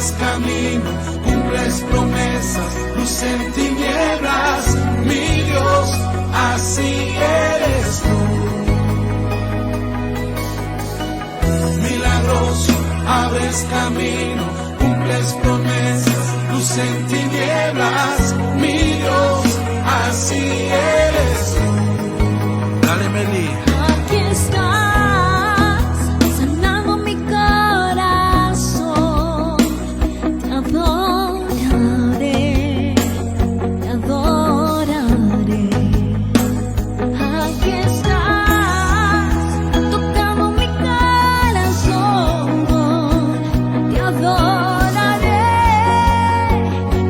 abres camino, cumples promesas, luz en tinieblas, mi Dios, así eres tú. Milagroso, abres camino, cumples promesas, luz en tinieblas, mi Dios, así eres tú. Dale, Meli. Aquí estás, sanando mi corazón. Te adoraré, te adoraré. Aquí estás, tocando mi corazón. Te adoraré,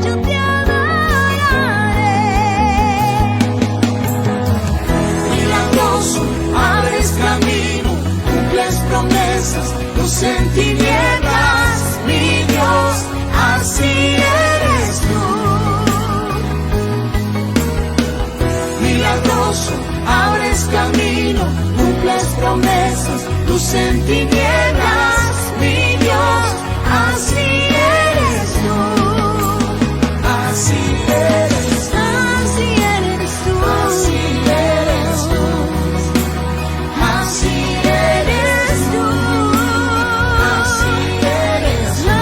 yo te adoraré. Milagroso, abres camino, cumples promesas, luz en tinieblas, mi Dios, así eres tú. Milagroso, abres camino, cumples promesas, luz en tinieblas, mi Dios, así eres tú. Así eres tú. Así eres tú. Así eres tú. Así eres tú. Así eres tú.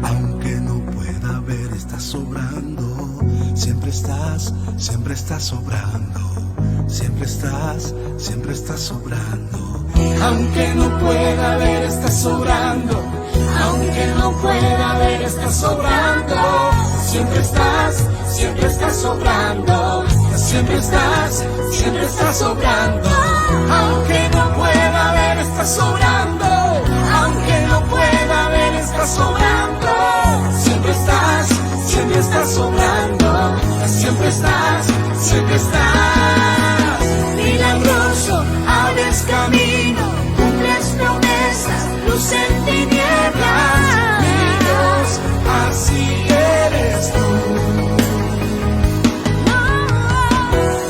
Aunque no pueda ver, estás sobrando. Siempre estás sobrando. Siempre estás sobrando. Aunque no pueda ver, estás sobrando. Aunque no pueda ver, estás sobrando. Siempre estás sobrando. Siempre estás sobrando. Aunque no pueda ver, estás sobrando. Aunque no pueda ver, estás sobrando. Siempre estás sobrando. Siempre estás. Milagroso, abres camino, cumples promesas, luz en tinieblas, mi Dios, así eres tú.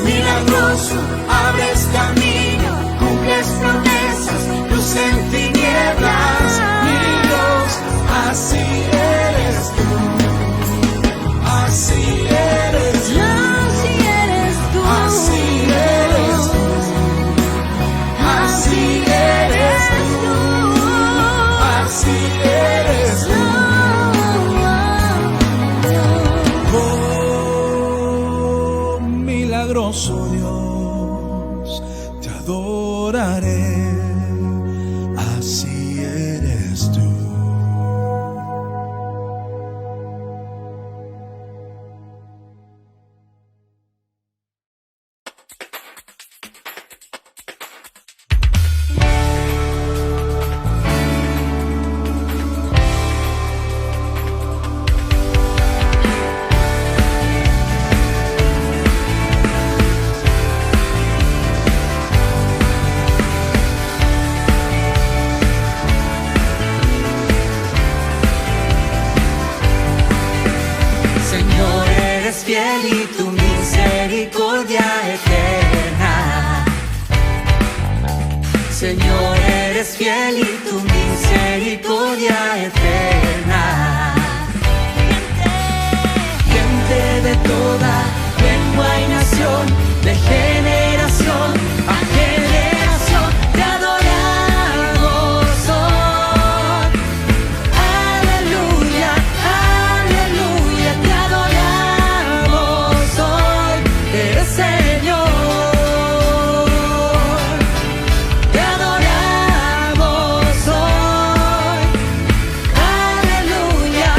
Milagroso, abres camino, cumples promesas, luz en tinieblas, mi Dios, así eres tú. Así eres tú. Así eres tú. Así eres tú. Así eres tú. Oh, milagroso Dios, te adoraré. Así eres tú. Señor, eres fiel y tu misericordia eterna. Señor, eres fiel y tu misericordia eterna. Gente de toda lengua y nación, de generación a generación, te adoramos hoy. Aleluya, aleluya, te adoramos hoy. Eres Señor, te adoramos hoy. Aleluya,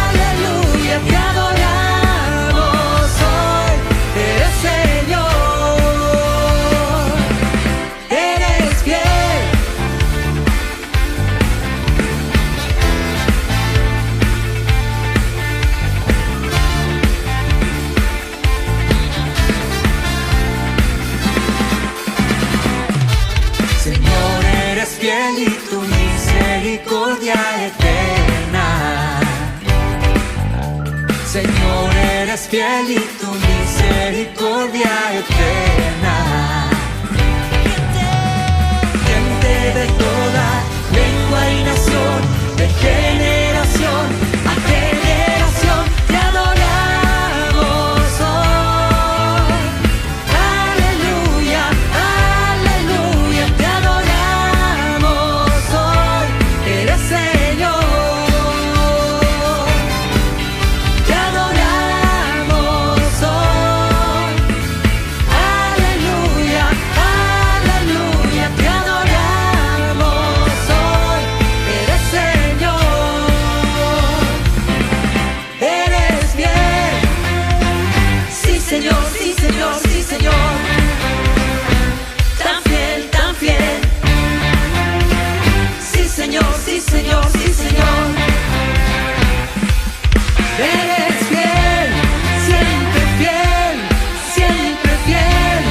aleluya, te adoramos hoy. Eres Señor, eres fiel. Señor, eres fiel y tu misericordia eterna. Señor, eres fiel y tu misericordia eterna. de toda lengua y nación, de generación a generación, te adoramos hoy. Aleluya, aleluya, te adoramos hoy. Eres Señor. Te adoramos hoy. Aleluya, aleluya, te adoramos hoy. Eres Señor. Eres bien. Sí, Señor, sí, Señor, sí, Señor. Tan fiel, tan fiel. Sí, Señor, sí, Señor, sí, Señor. Eres fiel, siempre fiel, siempre fiel.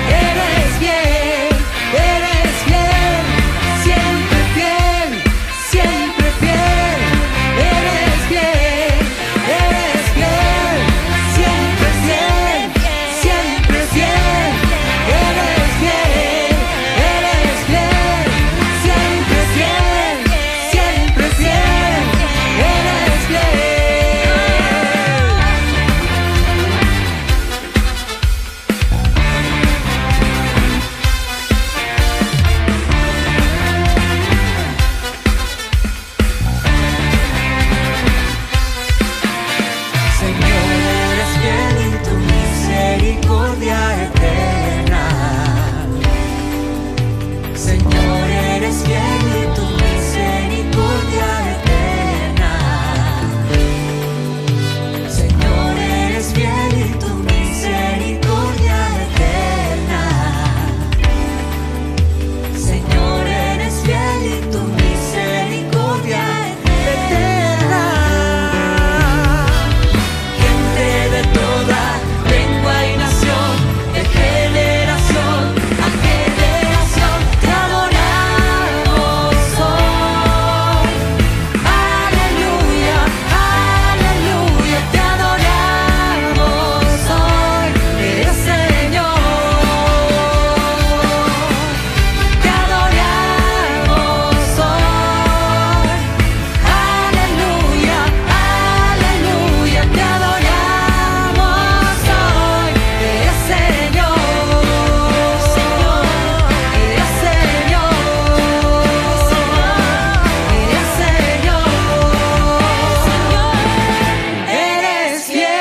Eres fiel, siempre fiel, siempre fiel. Eres fiel, siempre fiel, siempre fiel. Eres fiel, siempre fiel, siempre fiel. Eres fiel. Señor, eres fiel y tu misericordia eterna. Señor, eres fiel y tu misericordia eterna. Señor, eres fiel y tu misericordia eterna. Señor, eres fiel y tu misericordia eterna. Gente de toda lengua y nación, de generación a generación, te adoramos hoy. Aleluya, aleluya, te adoramos hoy. Eres Señor. Te adoramos hoy. Aleluya, aleluya, te adoramos hoy. Eres Señor. Eres Señor. Eres Señor. Eres fiel.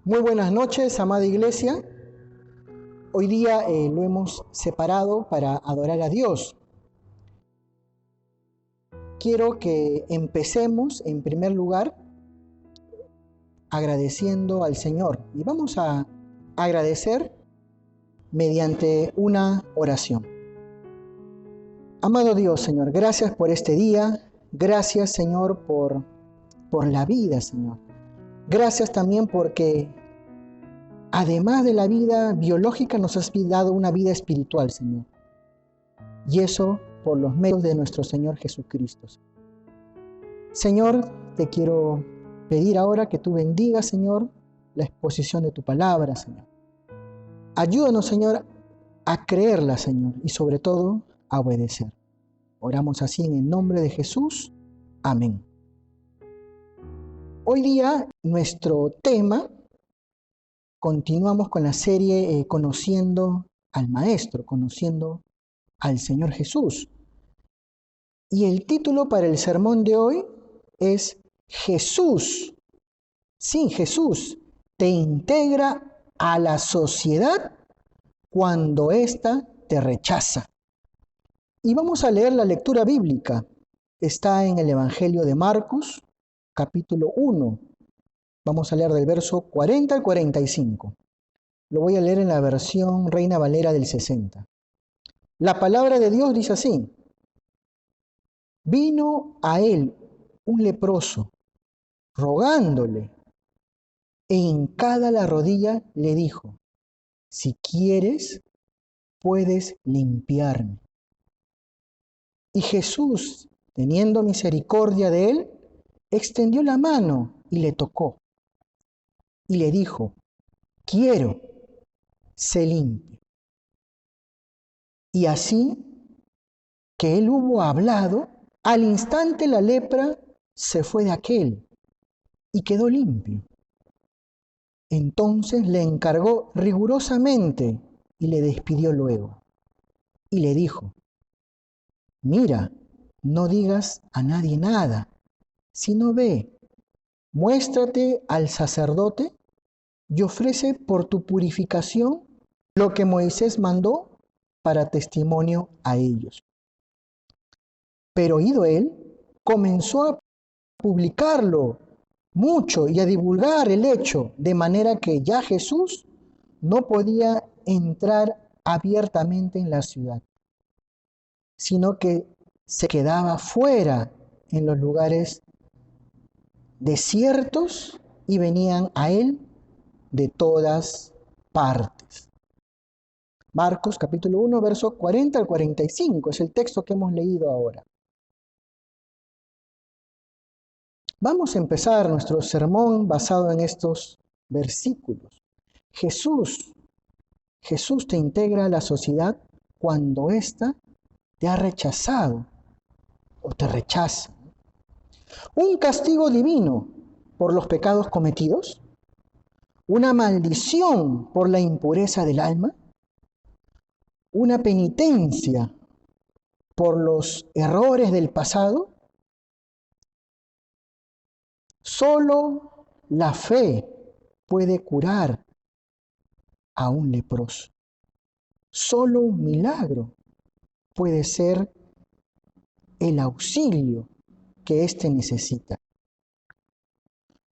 Muy buenas noches, amada iglesia. Hoy día lo hemos separado para adorar a Dios. Quiero que empecemos en primer lugar agradeciendo al Señor. Y vamos a agradecer mediante una oración. Amado Dios, Señor, gracias por este día. Gracias, Señor, por la vida, Señor. Gracias también porque, además de la vida biológica, nos has dado una vida espiritual, Señor. Y eso por los medios de nuestro Señor Jesucristo. Señor, te quiero pedir ahora que tú bendigas, Señor, la exposición de tu palabra, Señor. Ayúdanos, Señor, a creerla, Señor, y sobre todo, a obedecer. Oramos así en el nombre de Jesús. Amén. Hoy día, nuestro tema, continuamos con la serie Conociendo al Maestro, conociendo al Señor Jesús. Y el título para el sermón de hoy es Jesús, sí, Jesús, te integra a la sociedad cuando ésta te rechaza. Y vamos a leer la lectura bíblica. Está en el Evangelio de Marcos, capítulo 1. Vamos a leer del verso 40 al 45. Lo voy a leer en la versión Reina Valera del 60. La palabra de Dios dice así: vino a él un leproso, rogándole, e hincada la rodilla le dijo: si quieres, puedes limpiarme. Y Jesús, teniendo misericordia de él, extendió la mano y le tocó. Y le dijo: quiero, sé limpio. Y así que él hubo hablado, al instante la lepra se fue de aquél y quedó limpio. Entonces le encargó rigurosamente y le despidió luego. Y le dijo: mira, no digas a nadie nada, sino ve, muéstrate al sacerdote y ofrece por tu purificación lo que Moisés mandó para testimonio a ellos. Pero oído él, comenzó a publicarlo mucho y a divulgar el hecho, de manera que ya Jesús no podía entrar abiertamente en la ciudad, sino que se quedaba fuera en los lugares desiertos y venían a él de todas partes. Marcos capítulo 1, versos 40 al 45 es el texto que hemos leído ahora. Vamos a empezar nuestro sermón basado en estos versículos. Jesús te integra a la sociedad cuando ésta te ha rechazado o te rechaza. Un castigo divino por los pecados cometidos, una maldición por la impureza del alma, una penitencia por los errores del pasado. Solo la fe puede curar a un leproso. Solo un milagro puede ser el auxilio que éste necesita.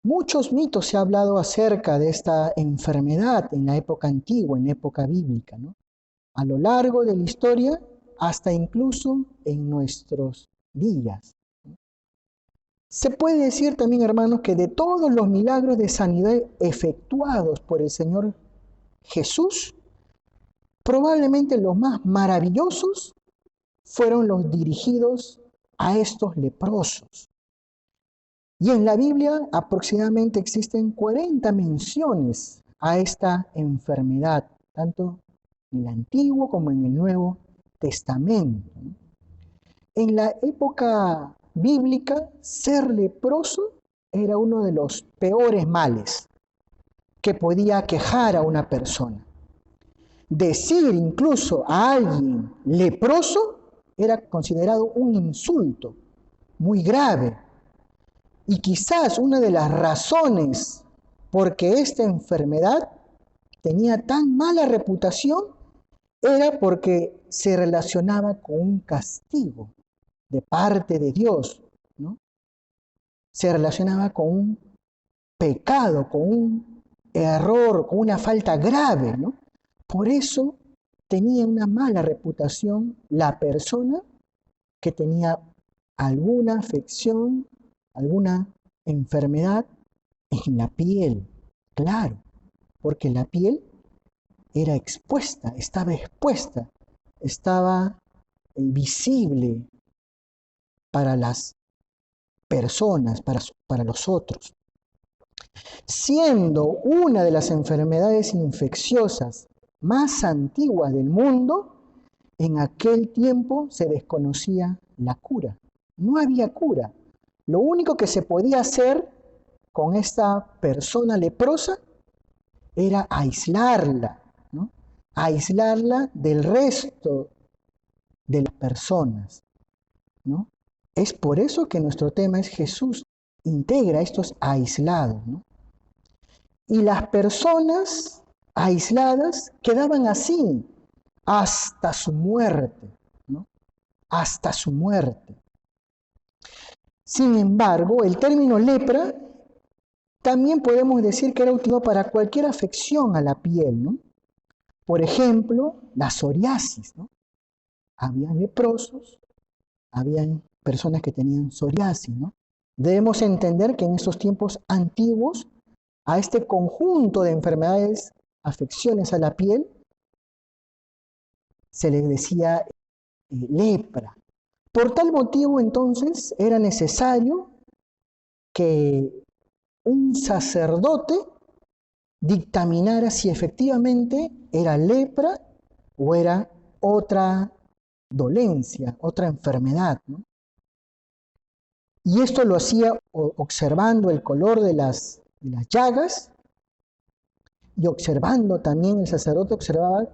Muchos mitos se ha hablado acerca de esta enfermedad en la época antigua, en la época bíblica, ¿no? A lo largo de la historia, hasta incluso en nuestros días. Se puede decir también, hermanos, que de todos los milagros de sanidad efectuados por el Señor Jesús, probablemente los más maravillosos fueron los dirigidos a estos leprosos. Y en la Biblia aproximadamente existen 40 menciones a esta enfermedad, tanto en el Antiguo como en el Nuevo Testamento. En la época bíblica, ser leproso era uno de los peores males que podía aquejar a una persona. Decir incluso a alguien leproso era considerado un insulto muy grave. Y quizás una de las razones por que esta enfermedad tenía tan mala reputación era porque se relacionaba con un castigo de parte de Dios, ¿no? Se relacionaba con un pecado, con un error, con una falta grave, ¿no? Por eso tenía una mala reputación la persona que tenía alguna afección, alguna enfermedad en la piel. Claro, porque la piel era expuesta, estaba visible para las personas, para los otros. Siendo una de las enfermedades infecciosas más antiguas del mundo, en aquel tiempo se desconocía la cura. No había cura. Lo único que se podía hacer con esta persona leprosa era aislarla, ¿no? Aislarla del resto de las personas, ¿no? Es por eso que nuestro tema es Jesús integra a estos aislados, ¿no? Y las personas aisladas quedaban así hasta su muerte, ¿no? Hasta su muerte. Sin embargo, el término lepra también podemos decir que era utilizado para cualquier afección a la piel, ¿no? Por ejemplo, la psoriasis, ¿no? Habían leprosos, habían personas que tenían psoriasis, ¿no? Debemos entender que en esos tiempos antiguos, a este conjunto de enfermedades, afecciones a la piel, se les decía lepra. Por tal motivo, entonces, era necesario que un sacerdote dictaminara si efectivamente era lepra o era otra dolencia, otra enfermedad, ¿no? Y esto lo hacía observando el color de las llagas y observando también, el sacerdote observaba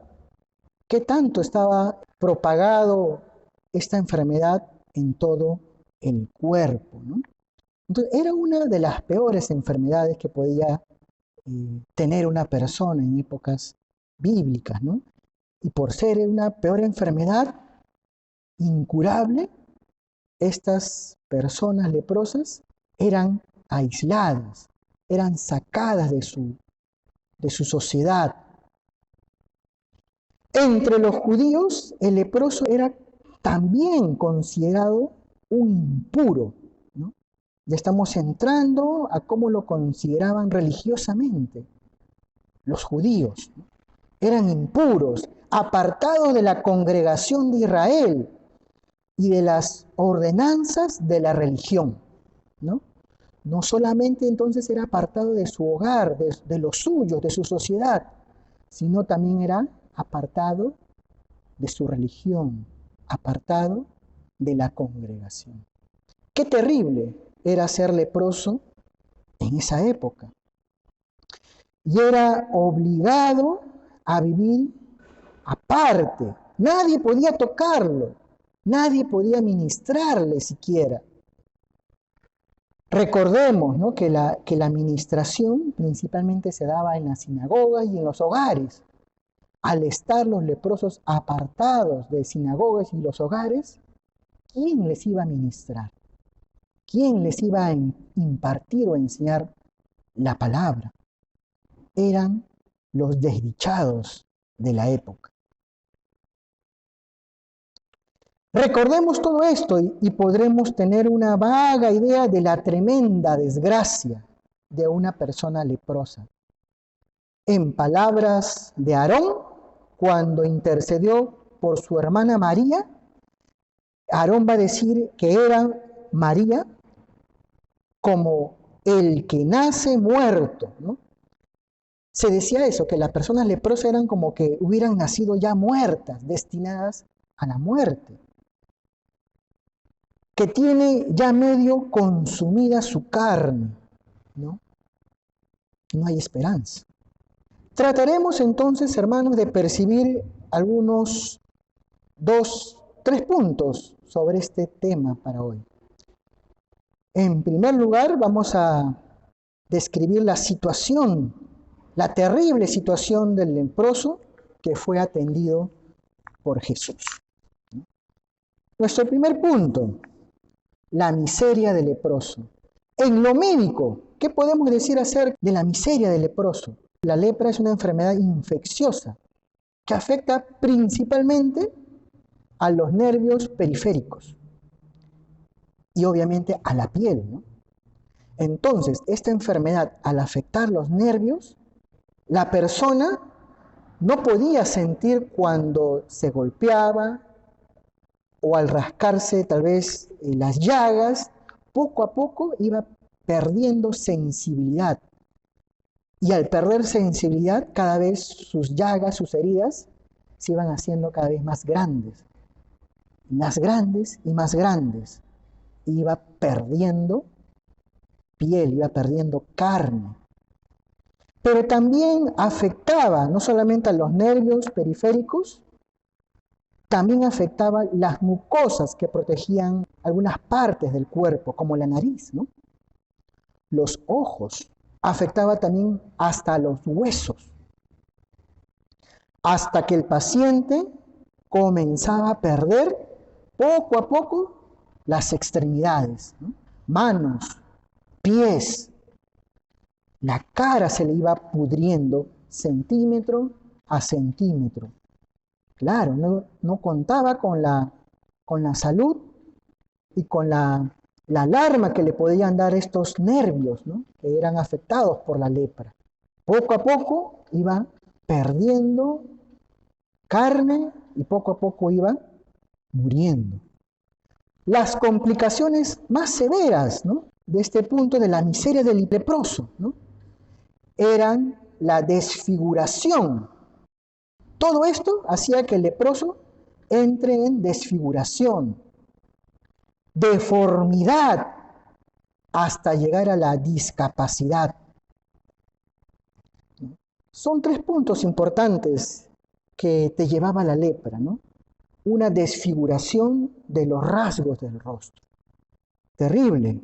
qué tanto estaba propagado esta enfermedad en todo el cuerpo, ¿no? Entonces, era una de las peores enfermedades que podía tener una persona en épocas bíblicas, ¿no? Y por ser una peor enfermedad incurable, estas personas leprosas eran aisladas, eran sacadas de su sociedad. Entre los judíos, el leproso era también considerado un impuro, ¿no? Ya estamos entrando a cómo lo consideraban religiosamente los judíos, ¿no? Eran impuros, apartados de la congregación de Israel y de las ordenanzas de la religión, ¿no? No solamente entonces era apartado de su hogar, de los suyos, de su sociedad, sino también era apartado de su religión, apartado de la congregación. Qué terrible era ser leproso en esa época. Y era obligado a vivir aparte. Nadie podía tocarlo, nadie podía ministrarle siquiera. Recordemos, ¿no?, que la ministración principalmente se daba en las sinagogas y en los hogares. Al estar los leprosos apartados de sinagogas y los hogares, ¿quién les iba a ministrar? ¿Quién les iba a impartir o enseñar la palabra? Eran los desdichados de la época. Recordemos todo esto y podremos tener una vaga idea de la tremenda desgracia de una persona leprosa. En palabras de Aarón, cuando intercedió por su hermana María, Aarón va a decir que era María como el que nace muerto, ¿no? Se decía eso, que las personas leprosas eran como que hubieran nacido ya muertas, destinadas a la muerte, que tiene ya medio consumida su tres esperanza. Trataremos entonces, hermanos, de percibir algunos 3 puntos sobre este tema para hoy. En primer lugar, vamos a describir la situación, la terrible situación del leproso que fue atendido por Jesús. Nuestro primer punto, la miseria del leproso. En lo médico, ¿qué podemos decir acerca de la miseria del leproso? La lepra es una enfermedad infecciosa que afecta principalmente a los nervios periféricos y obviamente a la piel, ¿no? Entonces, esta enfermedad, al afectar los nervios, la persona no podía sentir cuando se golpeaba o al rascarse tal vez las llagas, poco a poco iba perdiendo sensibilidad. Y al perder sensibilidad, cada vez sus llagas, sus heridas, se iban haciendo cada vez más grandes y más grandes. Iba perdiendo piel, iba perdiendo carne. Pero también afectaba no solamente a los nervios periféricos, también afectaba las mucosas que protegían algunas partes del cuerpo, como la nariz, ¿no? Los ojos. Afectaba también hasta los huesos, hasta que el paciente comenzaba a perder poco a poco las extremidades, ¿no? Manos, pies, la cara se le iba pudriendo centímetro a centímetro. Claro, no contaba con la salud y con la alarma que le podían dar estos nervios, ¿no? Que eran afectados por la lepra. Poco a poco iba perdiendo carne y poco a poco iba muriendo. Las complicaciones más severas, ¿no?, de este punto de la miseria del leproso, ¿no?, eran la desfiguración. Todo esto hacía que el leproso entre en desfiguración, deformidad, hasta llegar a la discapacidad. Son 3 puntos importantes que te llevaba la lepra, ¿no? Una desfiguración de los rasgos del rostro. Terrible.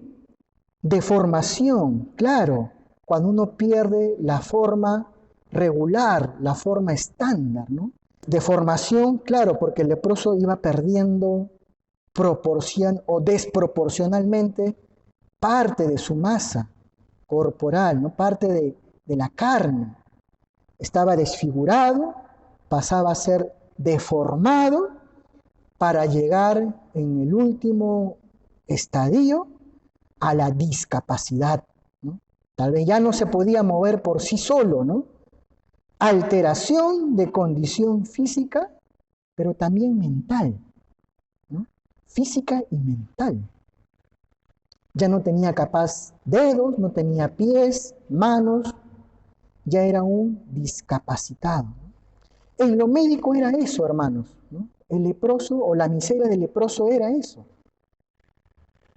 Deformación, claro, cuando uno pierde la forma regular, la forma estándar, ¿no? Deformación, claro, porque el leproso iba perdiendo proporción o desproporcionalmente parte de su masa corporal, ¿no?, parte de la carne. Estaba desfigurado, pasaba a ser deformado para llegar en el último estadio a la discapacidad, ¿no? Tal vez ya no se podía mover por sí solo, ¿no? Alteración de condición física, pero también mental, ¿no? Física y mental. Ya no tenía capaz dedos, no tenía pies, manos, ya era un discapacitado, ¿no? En lo médico era eso, hermanos, ¿no? El leproso o la miseria del leproso era eso.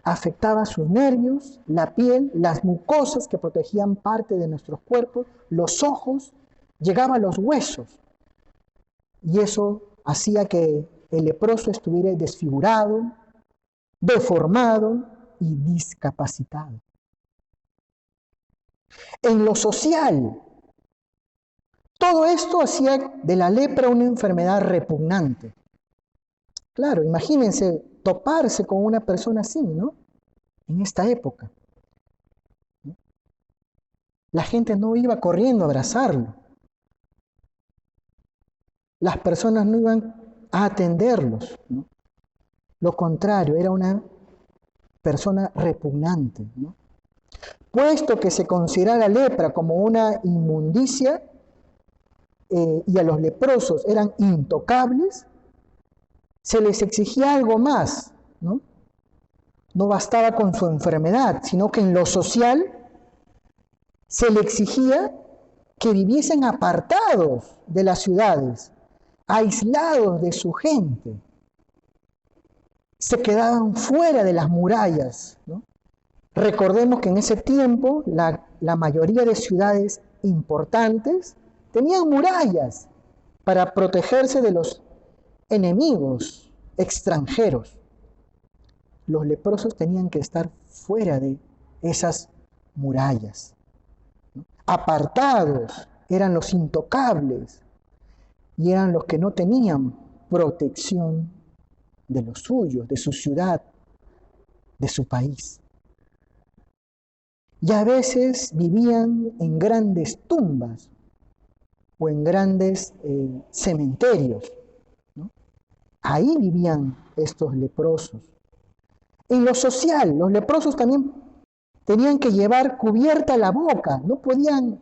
Afectaba sus nervios, la piel, las mucosas que protegían parte de nuestros cuerpos, los ojos, llegaba a los huesos. Y eso hacía que el leproso estuviera desfigurado, deformado y discapacitado. En lo social, todo esto hacía de la lepra una enfermedad repugnante. Claro, imagínense toparse con una persona así, ¿no?, en esta época. La gente no iba corriendo a abrazarlo. Las personas no iban a atenderlos, ¿no? Lo contrario, era una persona repugnante, ¿no? Puesto que se considera la lepra como una inmundicia y a los leprosos eran intocables, se les exigía algo más, ¿no? No bastaba con su enfermedad, sino que en lo social se le exigía que viviesen apartados de las ciudades, aislados de su gente. Se quedaban fuera de las murallas, ¿no? Recordemos que en ese tiempo la mayoría de ciudades importantes tenían murallas para protegerse de los enemigos extranjeros. Los leprosos tenían que estar fuera de esas murallas, ¿no? Apartados, eran los intocables y eran los que no tenían protección de los suyos, de su ciudad, de su país. Y a veces vivían en grandes tumbas o en grandes cementerios, ¿no? Ahí vivían estos leprosos. En lo social, los leprosos también tenían que llevar cubierta la boca, no podían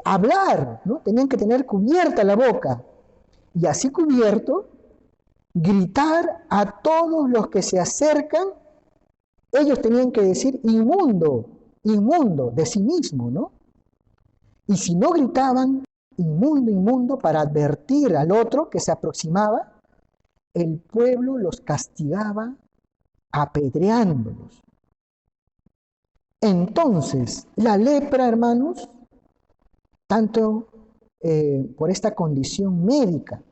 hablar, ¿no? Tenían que tener cubierta la boca. Y así cubierto, gritar a todos los que se acercan. Ellos tenían que decir inmundo, inmundo, de sí mismo, ¿no? Y si no gritaban inmundo, inmundo, para advertir al otro que se aproximaba, el pueblo los castigaba apedreándolos. Entonces, la lepra, hermanos, tanto por esta condición médica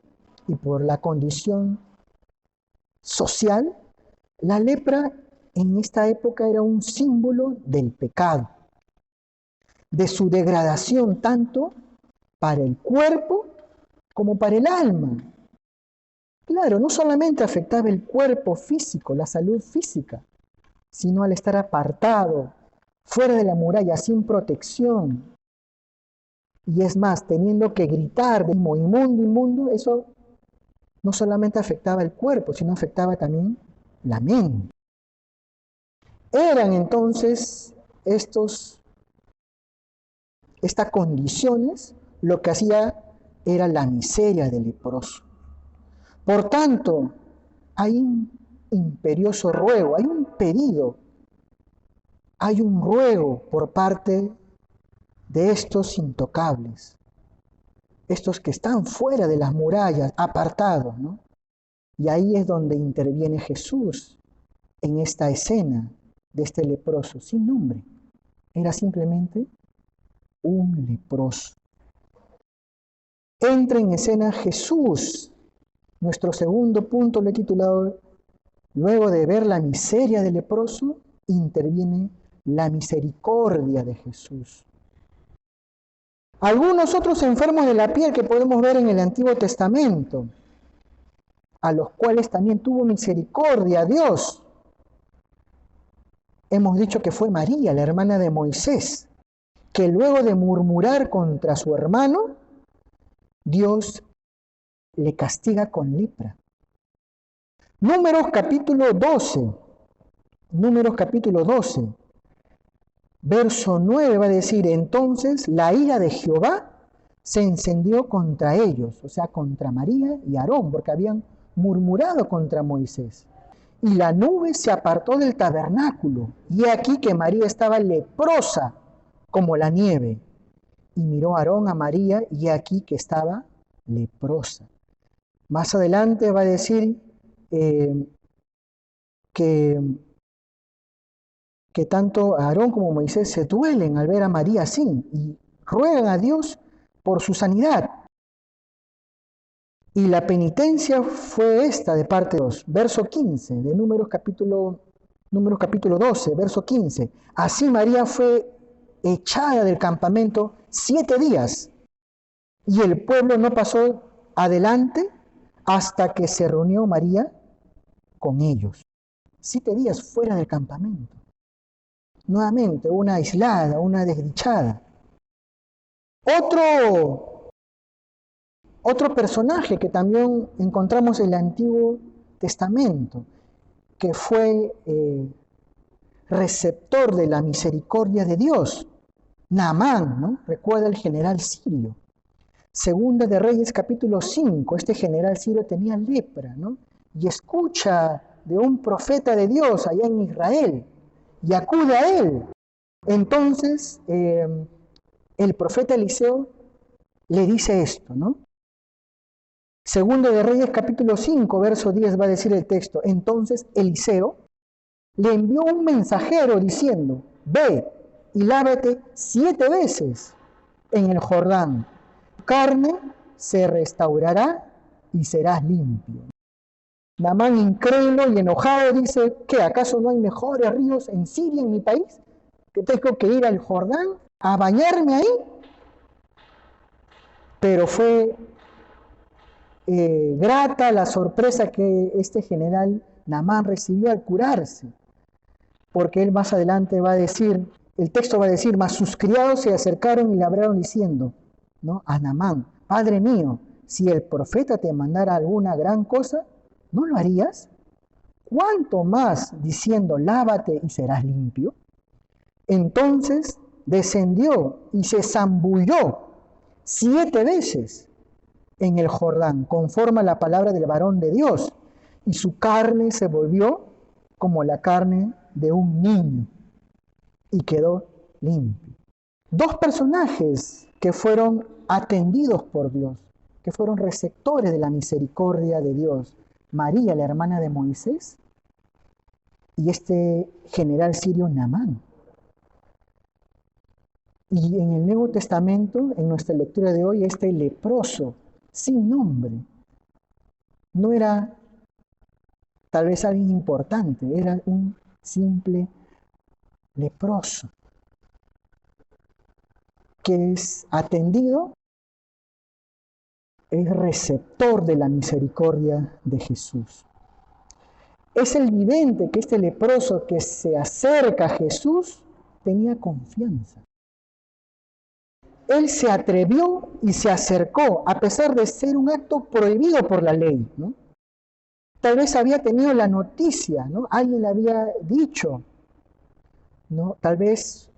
y por la condición social, la lepra en esta época era un símbolo del pecado, de su degradación tanto para el cuerpo como para el alma. Claro, no solamente afectaba el cuerpo físico, la salud física, sino al estar apartado, fuera de la muralla, sin protección. Y es más, teniendo que gritar de inmundo, inmundo, eso no solamente afectaba el cuerpo, sino afectaba también la mente. Eran entonces estas condiciones lo que hacía era la miseria del leproso. Por tanto, hay un imperioso ruego, hay un pedido, hay un ruego por parte de estos intocables, estos que están fuera de las murallas, apartados, ¿no? Y ahí es donde interviene Jesús en esta escena de este leproso sin nombre. Era simplemente un leproso. Entra en escena Jesús. Nuestro segundo punto lo he titulado: luego de ver la miseria del leproso, interviene la misericordia de Jesús. Algunos otros enfermos de la piel que podemos ver en el Antiguo Testamento, a los cuales también tuvo misericordia Dios. Hemos dicho que fue María, la hermana de Moisés, que luego de murmurar contra su hermano, Dios le castiga con lepra. Números capítulo 12, verso 9 va a decir: entonces la ira de Jehová se encendió contra ellos, o sea, contra María y Aarón, porque habían murmurado contra Moisés. Y la nube se apartó del tabernáculo, y he aquí que María estaba leprosa como la nieve. Y miró Aarón a María, y he aquí que estaba leprosa. Más adelante va a decir que tanto Aarón como Moisés se duelen al ver a María así y ruegan a Dios por su sanidad. Y la penitencia fue esta de parte de Dios. Verso 15 de Números capítulo 12, verso 15. Así María fue echada del campamento 7 días, y el pueblo no pasó adelante hasta que se reunió María con ellos. 7 días fuera del campamento. Nuevamente, una aislada, una desdichada. Otro personaje que también encontramos en el Antiguo Testamento, que fue receptor de la misericordia de Dios, Naamán, ¿no? Recuerda el general sirio. Segunda de Reyes capítulo 5, este general sirio tenía lepra, ¿no? Y escucha de un profeta de Dios allá en Israel y acude a él. Entonces, el profeta Eliseo le dice esto, ¿no? Segundo de Reyes capítulo 5, verso 10 va a decir el texto: entonces Eliseo le envió un mensajero diciendo: ve y lávate 7 veces en el Jordán. Tu carne se restaurará y serás limpio. Naamán, incrédulo y enojado, dice: ¿qué? ¿Acaso no hay mejores ríos en Siria, en mi país? ¿Que tengo que ir al Jordán a bañarme ahí? Pero fue grata la sorpresa que este general Naamán recibió al curarse, porque él más adelante va a decir, el texto va a decir: mas sus criados se acercaron y le hablaron diciendo, ¿no?, a Naamán: Padre mío, si el profeta te mandara alguna gran cosa, ¿no lo harías? ¿Cuánto más diciendo: lávate y serás limpio? Entonces descendió y se zambulló 7 veces en el Jordán, conforme a la palabra del varón de Dios, y su carne se volvió como la carne de un niño, y quedó limpio. 2 personajes que fueron atendidos por Dios, que fueron receptores de la misericordia de Dios: María, la hermana de Moisés, y este general sirio Naamán. Y en el Nuevo Testamento, en nuestra lectura de hoy, este leproso sin nombre no era tal vez alguien importante, era un simple leproso que es atendido, es receptor de la misericordia de Jesús. Es evidente que este leproso que se acerca a Jesús tenía confianza. Él se atrevió y se acercó, a pesar de ser un acto prohibido por la ley, ¿no? Tal vez había tenido la noticia, ¿no? Alguien le había dicho, ¿no? Tal vez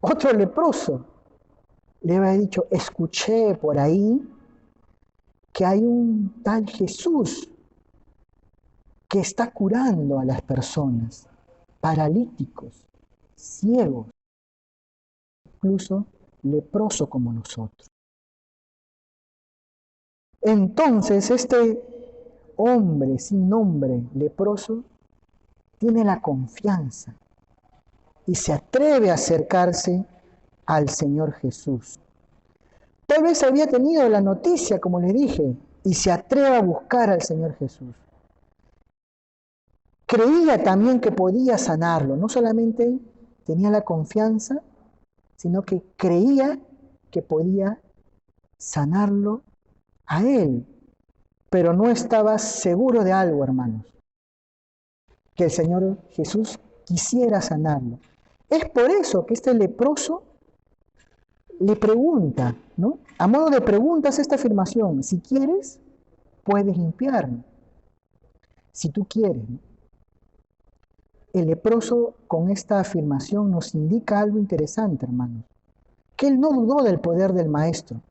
otro leproso le había dicho, escuché por ahí que hay un tal Jesús que está curando a las personas, paralíticos, ciegos, incluso leproso como nosotros. Entonces este hombre sin nombre, leproso, tiene la confianza y se atreve a acercarse al Señor Jesús. Tal vez había tenido la noticia, como les dije, y se atreve a buscar al Señor Jesús. Creía también que podía sanarlo, no solamente tenía la confianza, sino que creía que podía sanarlo a él, pero no estaba seguro de algo, hermanos, que el Señor Jesús quisiera sanarlo. Es por eso que este leproso le pregunta, ¿no? A modo de pregunta hace esta afirmación: si quieres, puedes limpiarme. Si tú quieres, ¿no? El leproso con esta afirmación nos indica algo interesante, hermanos, que él no dudó del poder del Maestro,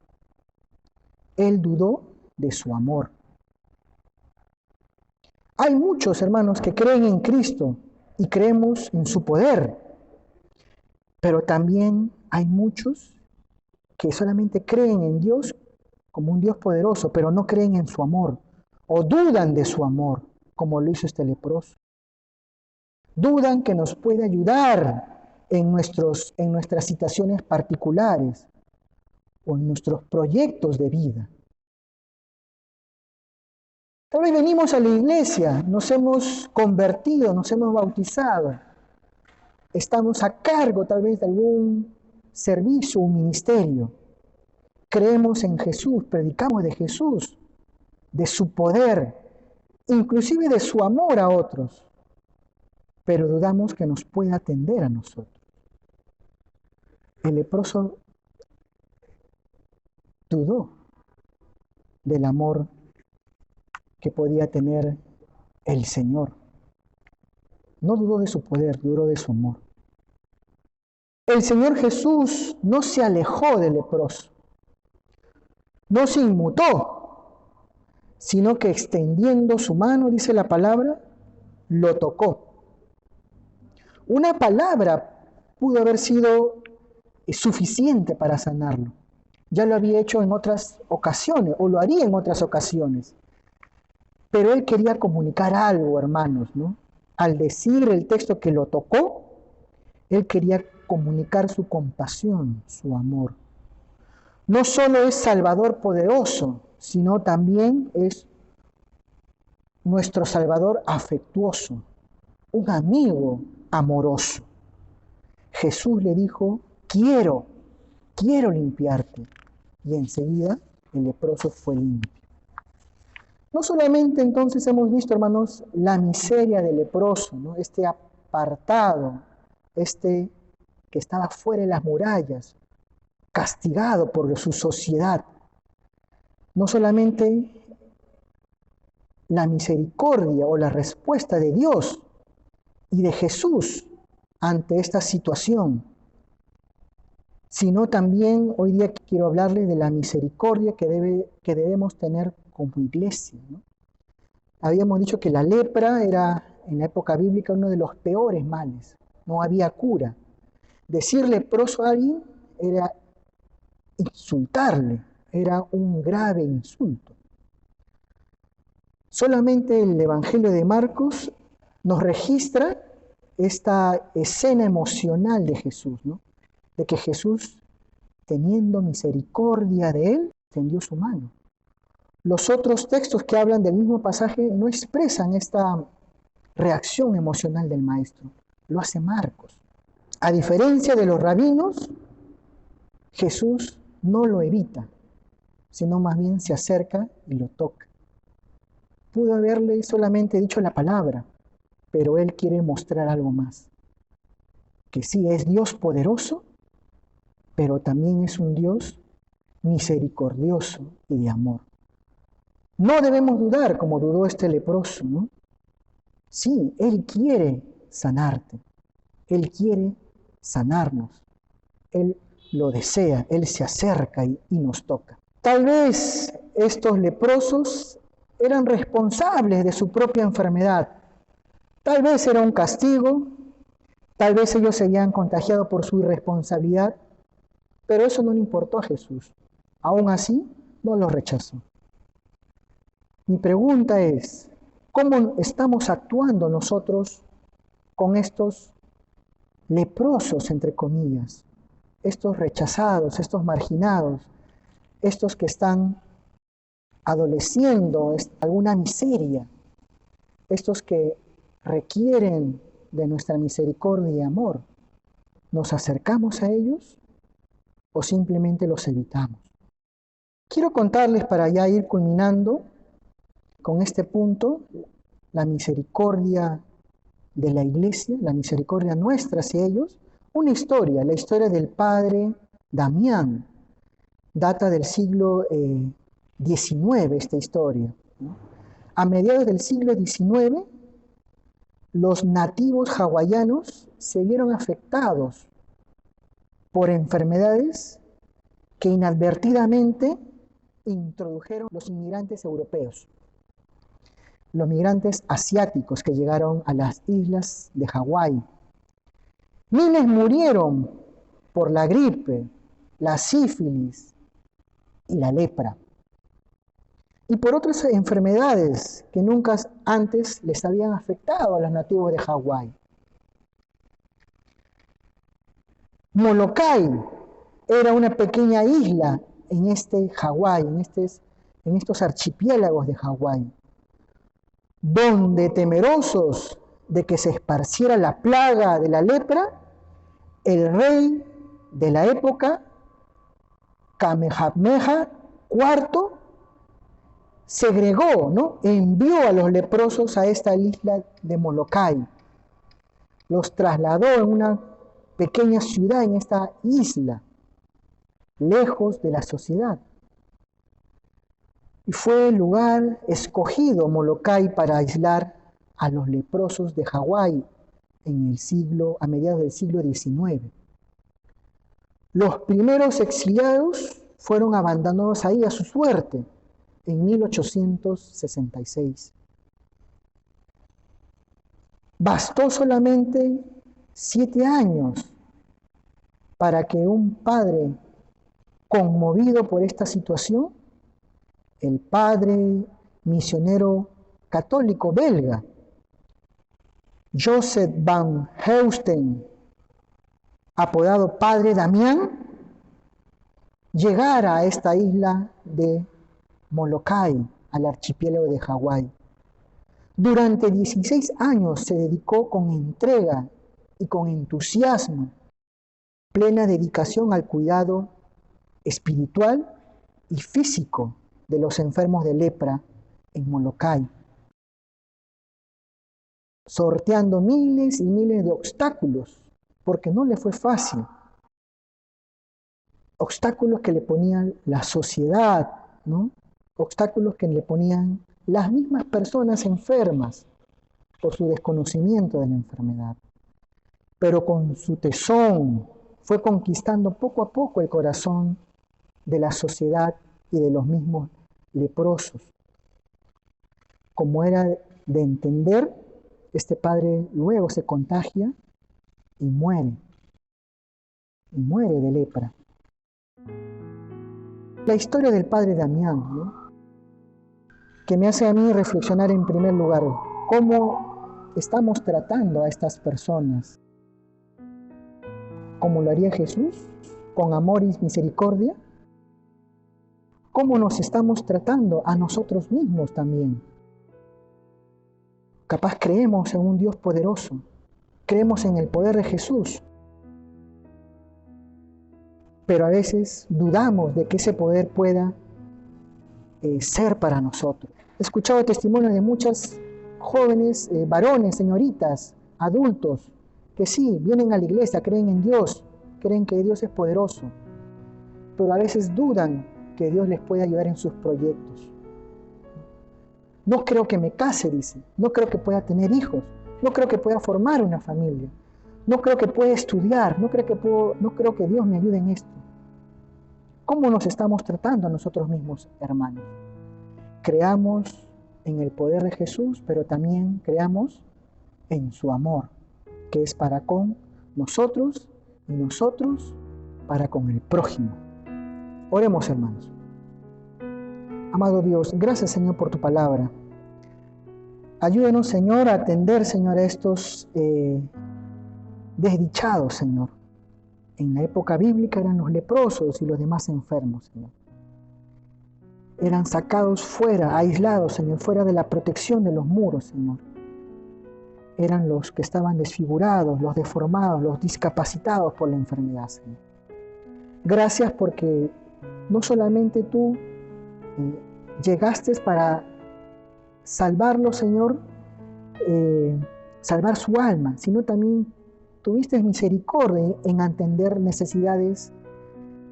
él dudó de su amor. Hay muchos, hermanos, que creen en Cristo y creemos en su poder, pero también hay muchos que solamente creen en Dios como un Dios poderoso, pero no creen en su amor, o dudan de su amor, como lo hizo este leproso. Dudan que nos puede ayudar en nuestras situaciones particulares o en nuestros proyectos de vida. Tal vez venimos a la iglesia, nos hemos convertido, nos hemos bautizado, estamos a cargo tal vez de algún servicio, un ministerio. Creemos en Jesús, predicamos de Jesús, de su poder, inclusive de su amor a otros, pero dudamos que nos pueda atender a nosotros. El leproso dudó del amor que podía tener el Señor. No dudó de su poder, dudó de su amor. El Señor Jesús no se alejó del leproso, no se inmutó, sino que extendiendo su mano, dice la palabra, lo tocó. Una palabra pudo haber sido suficiente para sanarlo. Ya lo había hecho en otras ocasiones, o lo haría en otras ocasiones. Pero él quería comunicar algo, hermanos, ¿no? Al decir el texto que lo tocó, él quería comunicar su compasión, su amor. No solo es Salvador poderoso, sino también es nuestro Salvador afectuoso, un amigo amoroso. Jesús le dijo, quiero limpiarte. Y enseguida el leproso fue limpio. No solamente entonces hemos visto, hermanos, la miseria del leproso, ¿no? Este apartado, este que estaba fuera de las murallas, castigado por su sociedad. No solamente la misericordia o la respuesta de Dios y de Jesús ante esta situación, sino también hoy día quiero hablarles de la misericordia que debemos tener como iglesia, ¿no? Habíamos dicho que la lepra era en la época bíblica uno de los peores males, no había cura. Decir leproso a alguien era insultarle, era un grave insulto. Solamente el Evangelio de Marcos nos registra esta escena emocional de Jesús, ¿no? De que Jesús, teniendo misericordia de él, extendió su mano. Los otros textos que hablan del mismo pasaje no expresan esta reacción emocional del Maestro. Lo hace Marcos. A diferencia de los rabinos, Jesús no lo evita, sino más bien se acerca y lo toca. Pudo haberle solamente dicho la palabra, pero él quiere mostrar algo más. Que sí, es Dios poderoso, pero también es un Dios misericordioso y de amor. No debemos dudar como dudó este leproso, ¿no? Sí, Él quiere sanarte. Él quiere sanarnos. Él lo desea, Él se acerca y nos toca. Tal vez estos leprosos eran responsables de su propia enfermedad. Tal vez era un castigo, tal vez ellos se habían contagiado por su irresponsabilidad, pero eso no le importó a Jesús. Aún así, no lo rechazó. Mi pregunta es, ¿cómo estamos actuando nosotros con estos leprosos, entre comillas? Estos rechazados, estos marginados, estos que están adoleciendo alguna miseria, estos que requieren de nuestra misericordia y amor. ¿Nos acercamos a ellos o simplemente los evitamos? Quiero contarles, para ya ir culminando con este punto, la misericordia de la Iglesia, la misericordia nuestra hacia ellos, una historia, la historia del padre Damián. Data del siglo XIX esta historia, ¿no? A mediados del siglo XIX, los nativos hawaianos se vieron afectados por enfermedades que inadvertidamente introdujeron los inmigrantes europeos, los migrantes asiáticos que llegaron a las islas de Hawái. Miles murieron por la gripe, la sífilis y la lepra, y por otras enfermedades que nunca antes les habían afectado a los nativos de Hawái. Molokai era una pequeña isla en este Hawái, en estos archipiélagos de Hawái, donde, temerosos de que se esparciera la plaga de la lepra, el rey de la época, Kamehameha IV, segregó, ¿no? Envió a los leprosos a esta isla de Molokai. Los trasladó en una pequeña ciudad en esta isla, lejos de la sociedad. Y fue el lugar escogido, Molokai, para aislar a los leprosos de Hawái a mediados del siglo XIX. Los primeros exiliados fueron abandonados ahí a su suerte en 1866. Bastó solamente 7 años para que un padre conmovido por esta situación, el padre misionero católico belga, Joseph van Heusten, apodado Padre Damián, llegara a esta isla de Molokai, al archipiélago de Hawái. Durante 16 años se dedicó con entrega y con entusiasmo, plena dedicación al cuidado espiritual y físico de los enfermos de lepra en Molokai, sorteando miles y miles de obstáculos, porque no le fue fácil. Obstáculos que le ponían la sociedad, ¿no? Obstáculos que le ponían las mismas personas enfermas por su desconocimiento de la enfermedad. Pero con su tesón fue conquistando poco a poco el corazón de la sociedad y de los mismos leprosos. Como era de entender, este padre luego se contagia y muere de lepra. La historia del padre Damián, ¿no? Que me hace a mí reflexionar en primer lugar, ¿cómo estamos tratando a estas personas? ¿Cómo lo haría Jesús? ¿Con amor y misericordia? ¿Cómo nos estamos tratando a nosotros mismos también? Capaz creemos en un Dios poderoso, creemos en el poder de Jesús, pero a veces dudamos de que ese poder pueda ser para nosotros. He escuchado testimonios de muchas jóvenes, varones, señoritas, adultos, que sí, vienen a la iglesia, creen en Dios, creen que Dios es poderoso, pero a veces dudan que Dios les puede ayudar en sus proyectos. No creo que me case, dice. No creo que pueda tener hijos. No creo que pueda formar una familia. No creo que pueda estudiar. No creo que Dios me ayude en esto. ¿Cómo nos estamos tratando a nosotros mismos, hermanos? Creamos en el poder de Jesús, pero también creamos en su amor, que es para con nosotros y nosotros para con el prójimo. Oremos, hermanos. Amado Dios, gracias, Señor, por tu palabra. Ayúdenos, Señor, a atender, Señor, a estos desdichados, Señor. En la época bíblica eran los leprosos y los demás enfermos, Señor. Eran sacados fuera, aislados, Señor, fuera de la protección de los muros, Señor. Eran los que estaban desfigurados, los deformados, los discapacitados por la enfermedad, Señor. Gracias porque no solamente tú llegaste para salvarlo, Señor, salvar su alma, sino también tuviste misericordia en atender necesidades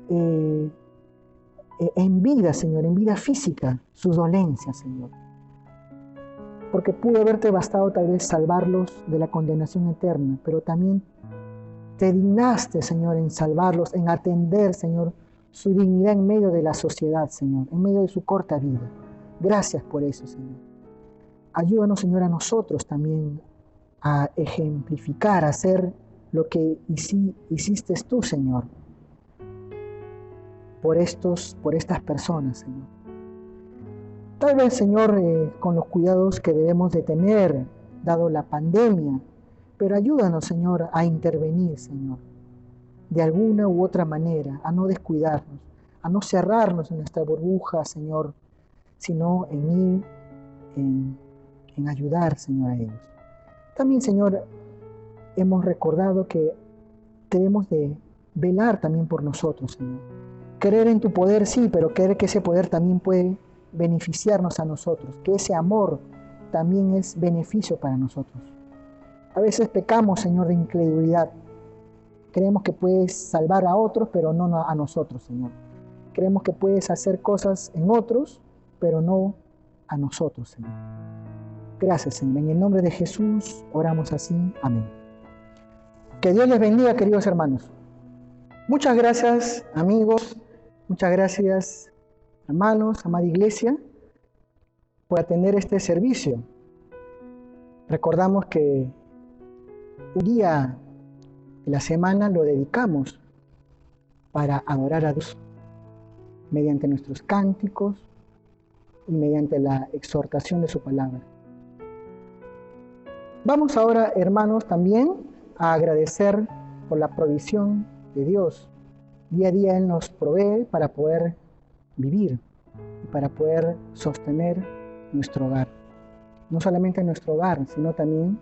en vida, Señor, en vida física, sus dolencias, Señor. Porque pudo haberte bastado tal vez salvarlos de la condenación eterna, pero también te dignaste, Señor, en salvarlos, en atender, Señor, su dignidad en medio de la sociedad, Señor, en medio de su corta vida. Gracias por eso, Señor. Ayúdanos, Señor, a nosotros también a ejemplificar, a hacer lo que hiciste tú, Señor, por estas personas, Señor. Tal vez, Señor, con los cuidados que debemos de tener, dado la pandemia, pero ayúdanos, Señor, a intervenir, Señor, de alguna u otra manera, a no descuidarnos, a no cerrarnos en nuestra burbuja, Señor, sino en ir, en ayudar, Señor, a ellos. También, Señor, hemos recordado que debemos de velar también por nosotros, Señor. Creer en tu poder, sí, pero creer que ese poder también puede beneficiarnos a nosotros, que ese amor también es beneficio para nosotros. A veces pecamos, Señor, de incredulidad. Creemos que puedes salvar a otros, pero no a nosotros, Señor. Creemos que puedes hacer cosas en otros, pero no a nosotros, Señor. Gracias, Señor. En el nombre de Jesús oramos así. Amén. Que Dios les bendiga, queridos hermanos. Muchas gracias, amigos. Muchas gracias, hermanos, amada iglesia, por atender este servicio. Recordamos que un día de la semana lo dedicamos para adorar a Dios mediante nuestros cánticos y mediante la exhortación de su palabra. Vamos ahora, hermanos, también a agradecer por la provisión de Dios. Día a día Él nos provee para poder vivir y para poder sostener nuestro hogar. No solamente nuestro hogar, sino también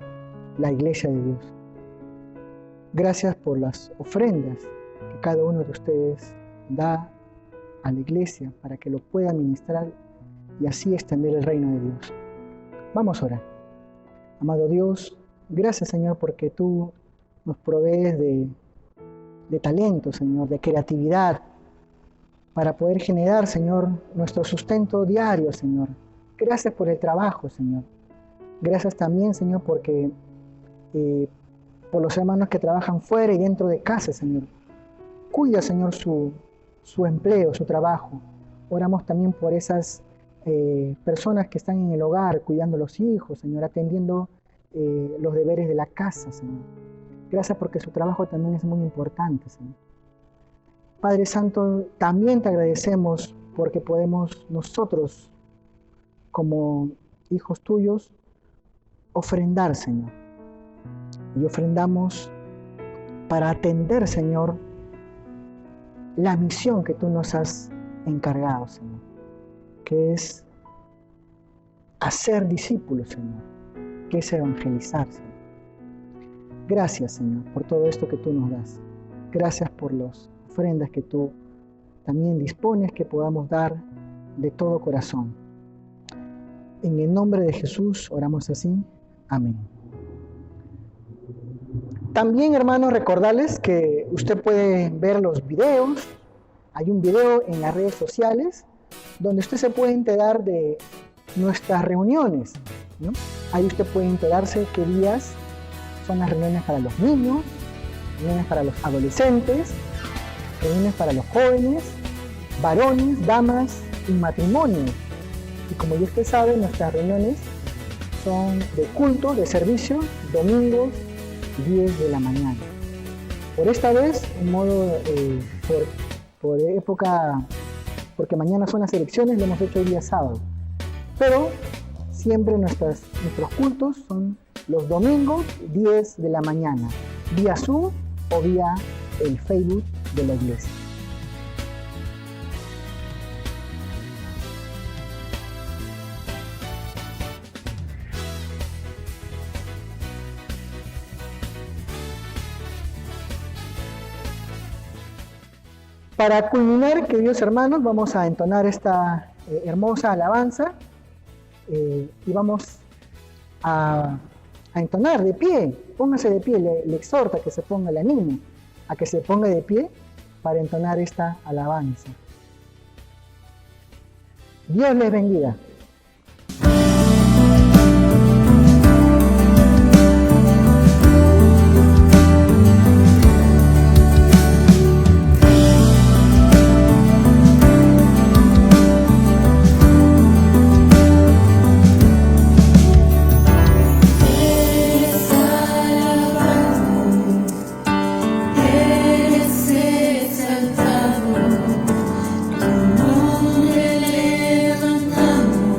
la iglesia de Dios. Gracias por las ofrendas que cada uno de ustedes da a la iglesia para que lo pueda ministrar y así extender el reino de Dios. Vamos a orar. Amado Dios, gracias, Señor, porque tú nos provees de talento, Señor, de creatividad, para poder generar, Señor, nuestro sustento diario, Señor. Gracias por el trabajo, Señor. Gracias también, Señor, porque por los hermanos que trabajan fuera y dentro de casa, Señor. Cuida, Señor, su empleo, su trabajo. Oramos también por esas personas que están en el hogar, cuidando a los hijos, Señor, atendiendo los deberes de la casa, Señor. Gracias porque su trabajo también es muy importante, Señor. Padre Santo, también te agradecemos porque podemos nosotros, como hijos tuyos, ofrendar, Señor. Y ofrendamos para atender, Señor, la misión que tú nos has encargado, Señor, que es hacer discípulos, Señor, que es evangelizar, Señor. Gracias, Señor, por todo esto que tú nos das. Gracias por las ofrendas que tú también dispones que podamos dar de todo corazón. En el nombre de Jesús oramos así. Amén. También, hermanos, recordarles que usted puede ver los videos hay un video en las redes sociales donde usted se puede enterar de nuestras reuniones, ¿no? Ahí usted puede enterarse qué días son las reuniones para los niños, reuniones para los adolescentes, reuniones para los jóvenes, varones, damas y matrimonios. Y como ya usted sabe, nuestras reuniones son de culto, de servicio, domingos 10 de la mañana. Por esta vez, en modo, por época, porque mañana son las elecciones, lo hemos hecho el día sábado. Pero siempre nuestros cultos son los domingos 10 de la mañana, vía Zoom o vía el Facebook de la iglesia. Para culminar, queridos hermanos, vamos a entonar esta hermosa alabanza y vamos a entonar de pie. Póngase de pie, le exhorta a que se ponga, le animo a que se ponga de pie para entonar esta alabanza. Dios les bendiga. Exaltado, tu nombre levantamos.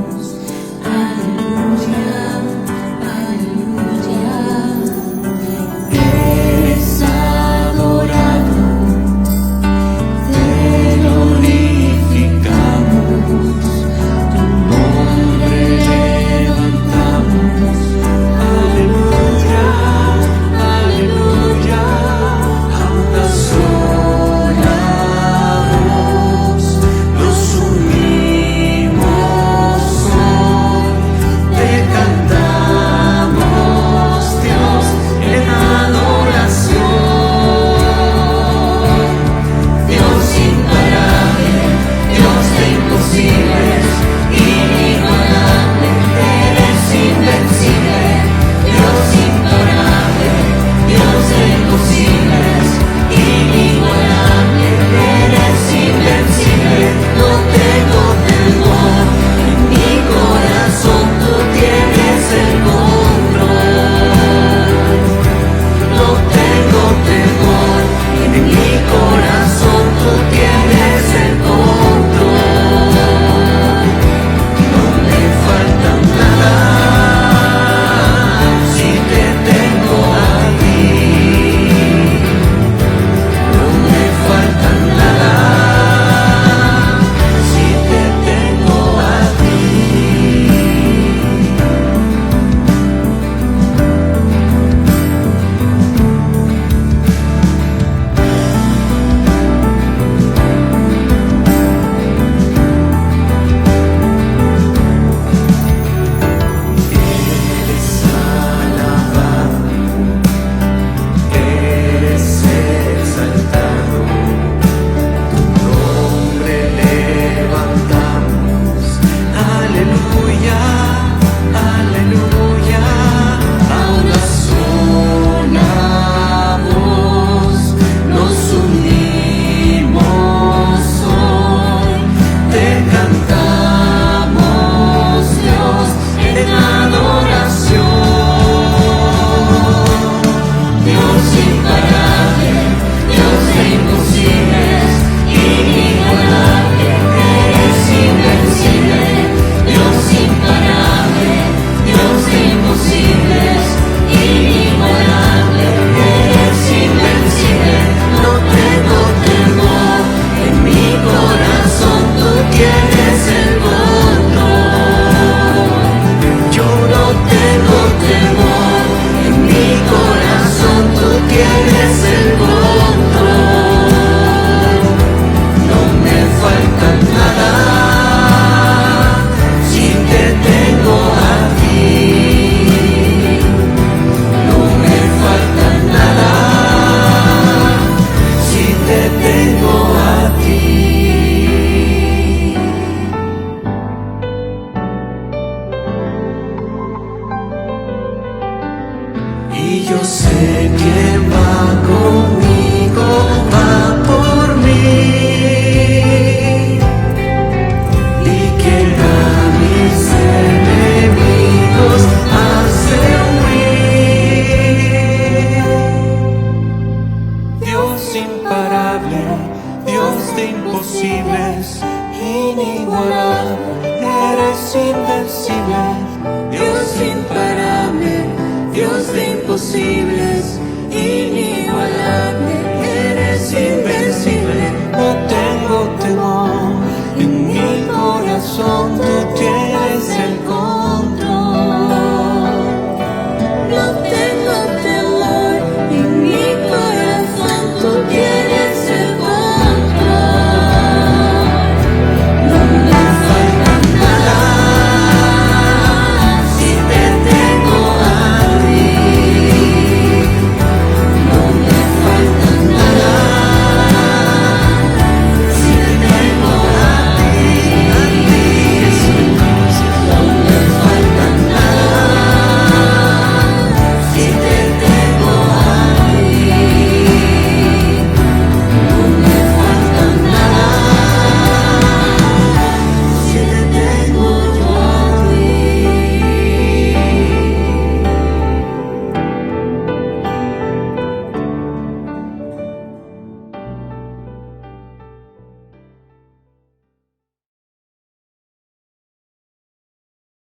Dios de imposibles, inigualable, eres invencible, Dios imparable, Dios de imposibles, inigualable, eres invencible.